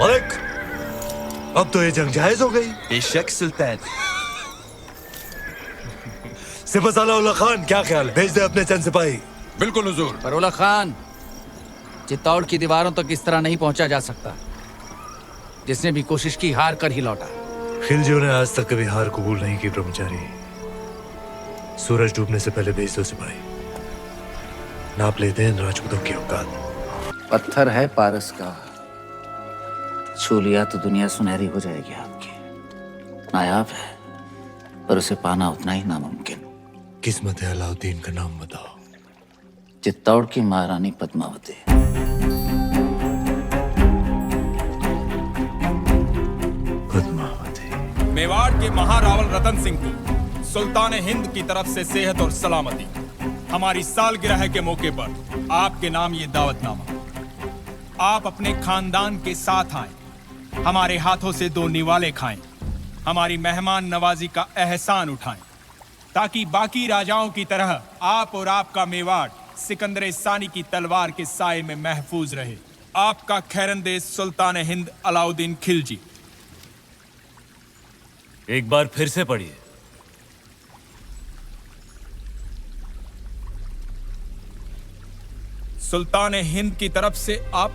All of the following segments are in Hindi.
मलिक, अब तो ये जंग जायज हो गई। बेशक सुल्तान। सिपहसालार खान, क्या ख्याल? भेज दे अपने चंद सिपाही। बिल्कुल हुजूर। पर उला खान, चित्तौड़ की दीवारों तक इस तरह नहीं पहुंचा जा सकता। जिसने भी कोशिश की हार कर ही लौटा। खिलजियों ने आज तक कभी हार कबूल नहीं की ब्रह्मचारी। सूरज डूबने से पहले भेज दो सिपाही। नाप लेते हैं राजपूतों की औकात। पत्थर है पारस का, छू लिया तो दुनिया सुनहरी हो जाएगी आपकी। नायाब है, पर उसे पाना उतना ही नामुमकिन। किस्मत है अलाउद्दीन का नाम बताओ। चित्तौड़ की महारानी पद्मावती। पद्मावती। मेवाड़ के महारावल रतन सिंह को सुल्तान हिंद की तरफ से सेहत और सलामती। हमारी सालगिरह के मौके पर आपके नाम ये दावतनामा। आप अपने खानदान के साथ आए, हमारे हाथों से 2 निवाले खाएं, हमारी मेहमान नवाजी का एहसान उठाएं, ताकि बाकी राजाओं की तरह आप और आपका मेवाड़ सिकंदर सानी की तलवार के साए में महफूज रहे। आपका खैरंदेश सुल्तान हिंद अलाउद्दीन खिलजी। एक बार फिर से पढ़िए। सुल्तान हिंद की तरफ से आप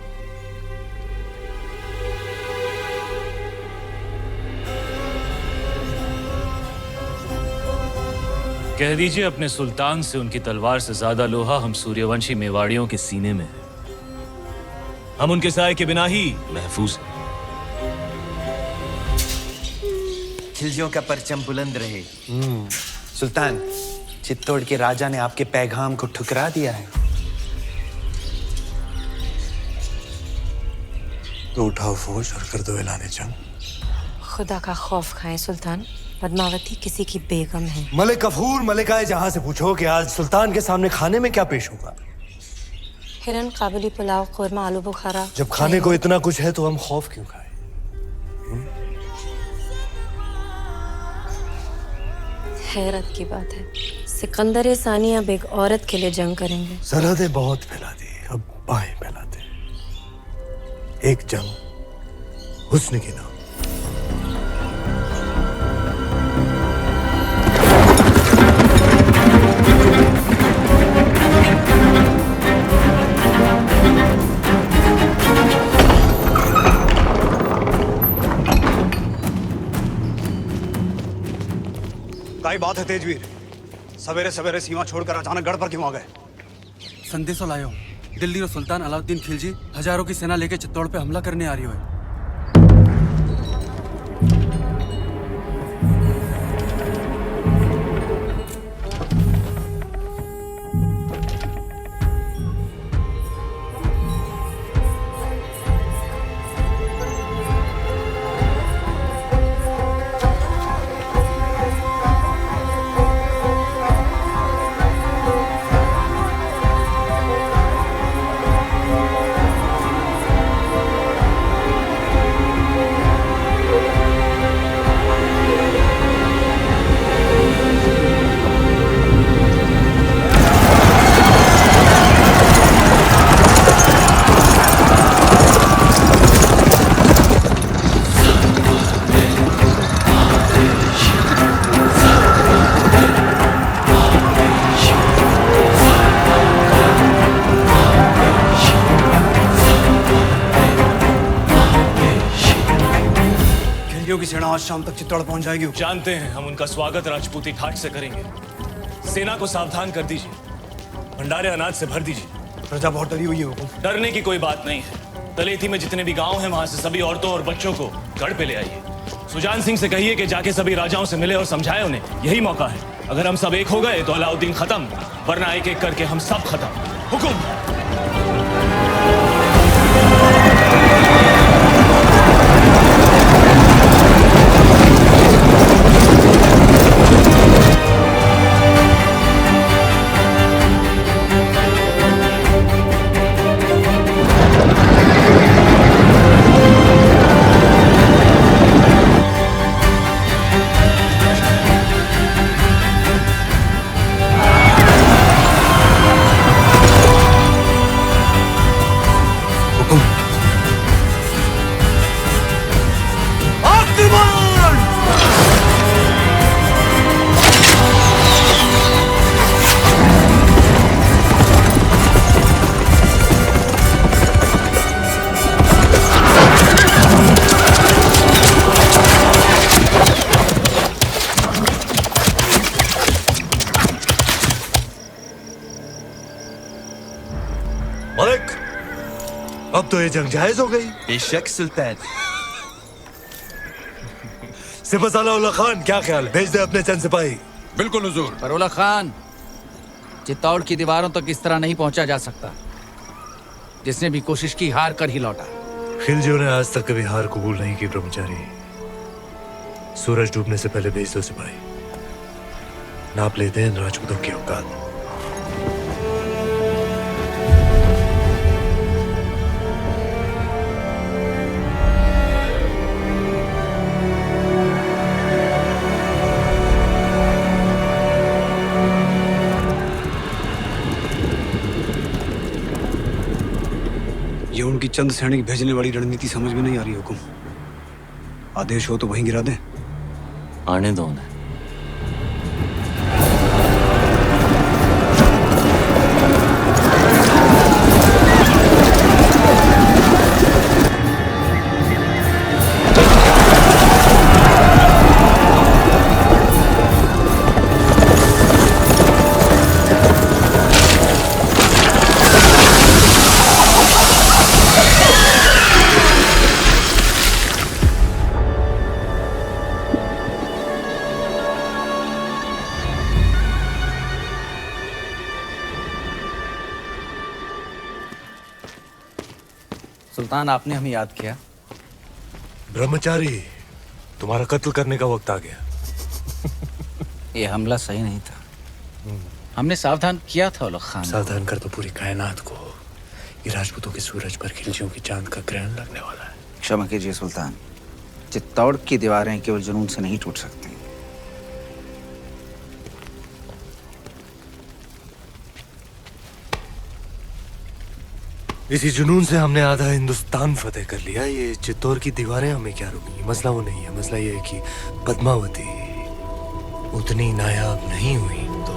कह दीजिए अपने सुल्तान से उनकी तलवार से ज्यादा लोहा हम सूर्यवंशी मेवाड़ियों के सीने में है। हम उनके साए के बिना ही महफूज हैं। खिलजियों का परचम बुलंद रहे। सुल्तान, चित्तौड़ के राजा ने आपके पैगाम को ठुकरा दिया है। तो उठाओ फौज और कर दो ऐलान जंग। खुदा का खौफ खाएं सुल्तान, पद्मावती किसी की बेगम है। मलिक गफूर, मलिकाए जहां से पूछो कि आज सुल्तान के सामने खाने में क्या पेश होगा। हिरन, काबुली पुलाव, कोरमा, आलू बुखारा। जब खाने को इतना कुछ है तो हम खौफ क्यों खाएं? हैरत की बात है, सिकंदर सानी अब एक औरत के लिए जंग करेंगे। सरहदें बहुत फैला दी, अब बाहें फैलाते। एक जंग हुस्न की नाम। क्या बात है तेजवीर? सवेरे सवेरे सीमा छोड़कर अचानक गढ़ पर क्यों आ गए? संदेशो लायो, दिल्ली और सुल्तान अलाउद्दीन खिलजी हजारों की सेना लेकर चित्तौड़ पे हमला करने आ रही है। की सेना आज शाम तक चित्तौड़ पहुंच जाएगी। जानते हैं, हम उनका स्वागत राजपूती ठाट से करेंगे। सेना को सावधान कर दीजिए, भंडारे अनाज से भर दीजिए। प्रजा बहुत डरी हुई है हुकुम। डरने की कोई बात नहीं है। तलेठी में जितने भी गांव हैं वहां से सभी औरतों और बच्चों को गढ़ पे ले आइए। सुजान सिंह से कहिए कि जाके सभी राजाओं से मिले और समझाए उन्हें, यही मौका है। अगर हम सब एक हो गए तो अलाउद्दीन खत्म, वरना एक एक करके हम सब खत्म। हुकुम। अब तो ये जंग जायज हो गई। बेशक सुल्तान। सिपहसालार उल्ला खान, क्या ख्याल है? भेज दे अपने चंद सिपाही। बिल्कुल हुजूर। पर उल्ला खान, चित्तौड़ की दीवारों तक इस तरह नहीं पहुंचा जा सकता। जिसने भी कोशिश की हार कर ही लौटा। खिलजियों ने आज तक कभी हार कबूल नहीं की ब्रह्मचारी। सूरज डूबने से पहले भेज दो सिपाही। नाप लेते हैं इन राजपूतों की औकात। ये उनकी चंद सैनिक भेजने वाली रणनीति समझ में नहीं आ रही हुकुम। आदेश हो तो वहीं गिरा दें। आने दो उन्हें। सुल्तान, आपने हमें याद किया। ब्रह्मचारी, तुम्हारा कत्ल करने का वक्त आ गया। ये हमला सही नहीं था। हमने सावधान किया था उल्ला खान। सावधान कर तो पूरी कायनात को। ये राजपूतों के सूरज पर खिलजियों की चांद का ग्रहण लगने वाला है। क्षमा कीजिए सुल्तान, चित्तौड़ की दीवारें केवल जुनून से नहीं टूट सकती। इसी जुनून से हमने आधा हिंदुस्तान फतेह कर लिया। ये चित्तौड़ की दीवारें हमें क्या रोकेंगी? मसला वो नहीं है। मसला ये है कि पद्मावती उतनी नायाब नहीं हुई तो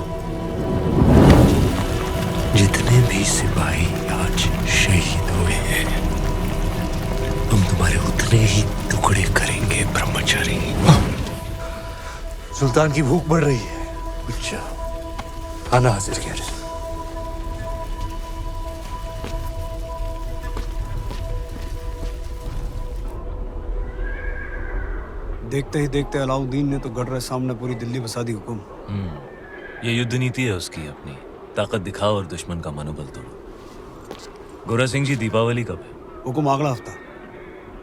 जितने भी सिपाही आज शहीद हुए हैं, हम तुम्हारे उतने ही टुकड़े करेंगे ब्रह्मचारी। सुल्तान की भूख बढ़ रही है। अच्छा, खाना हाजिर किया जाए। देखते ही देखते अलाउद्दीन ने तो गढ़ सामने पूरी दिल्ली बसा दी हुकुम। ये युद्ध नीति है उसकी। अपनी ताकत दिखाओ और दुश्मन का मनोबल तोड़ो। गोरा सिंह जी, दीपावली कब है? हुकुम अगला हफ्ता।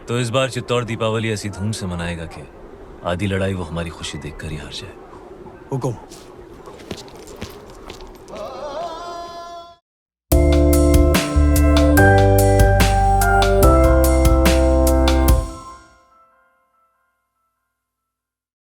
तो इस बार चित्तौड़ दीपावली ऐसी धूम से मनाएगा कि आधी लड़ाई वो हमारी खुशी देखकर ही हार जाए। हुकुम।